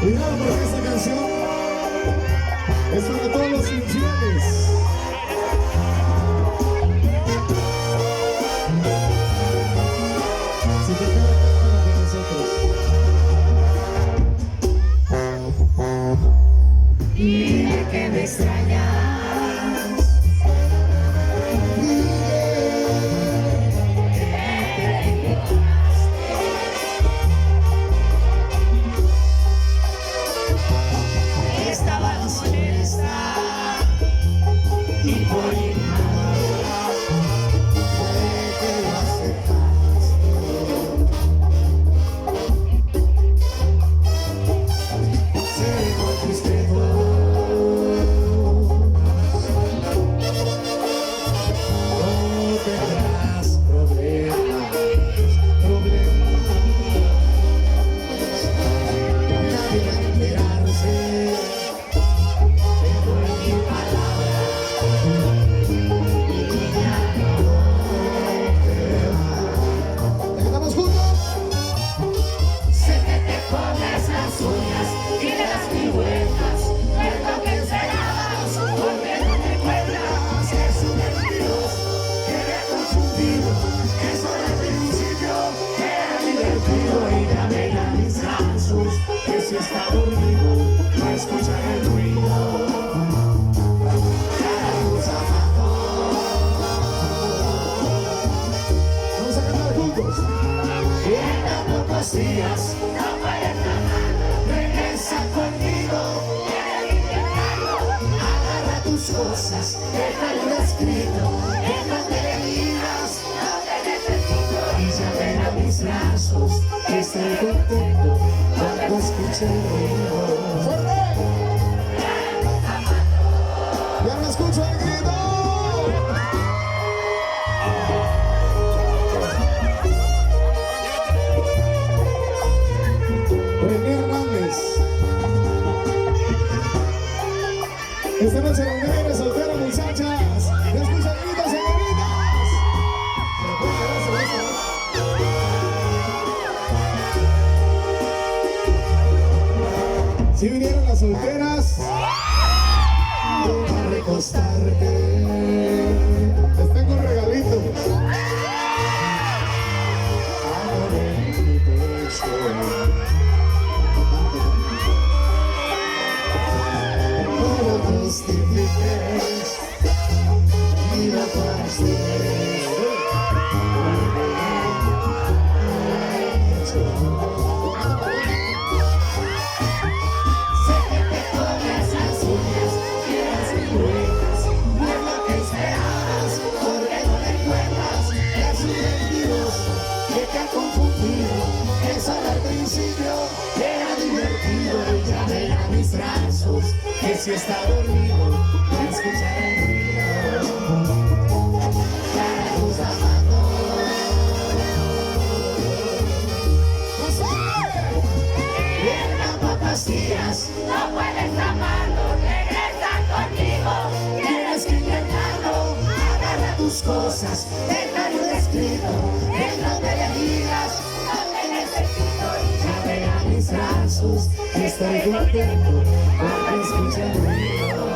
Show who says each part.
Speaker 1: Cuidado porque esta canción es para todos los infieles. Si te queda canta de nosotros.
Speaker 2: Dile que me extrañas. Y por ignorar fue que lo aceptaste. Seré con tus dedos, no tendrás problemas. Nadie va a enterarse. Te doy mi palabra.
Speaker 1: ¿Estamos juntos?
Speaker 2: Sé que te pones las uñas y le das mil vueltas. Es lo que esperabas, porque no te encuentras. Es un mentiroso que me ha confundido. Eso al principio era divertido. Y ya ven a mis brazos que si está dormido no escucha el ruido. Cada tus zapatos.
Speaker 1: Vamos a cantar juntos.
Speaker 2: En tan pocos días no puedes amarlo. Regresa conmigo, quieres intentarlo. Agarra tus cosas, déjalo escrito. En donde le digas, no te necesito. Y ya ven a mis brazos, que estoy contento cuando escuche el ruido.
Speaker 1: ¡Fuerte! ¡Ya no escucho el grito! René Hernández. Esta noche la mujer soltera, muchachas. ¿Ya escuchan gritos, señoritas? Si vinieron las solteras,
Speaker 2: Para recostarte.
Speaker 1: les tengo un regalito.
Speaker 2: Amor en mi pecho. No lo justifiques, ni lo castigues. Sé que te pones las uñas y las piruetas. No es lo que esperabas, porque no le encuentras. Es un mentiroso que te ha confundido. Eso al principio era divertido. Y ya ven a mis brazos que si está dormido no escucha el ruido. Para tus zapatos. En tan pocos días no puedes amarlo. Regresa conmigo, tienes que intentarlo. Agarra tus cosas, déjalo escrito. En donde le digas, no te necesito. Y ya ven a mis brazos, estoy contento porque escucha el ruido.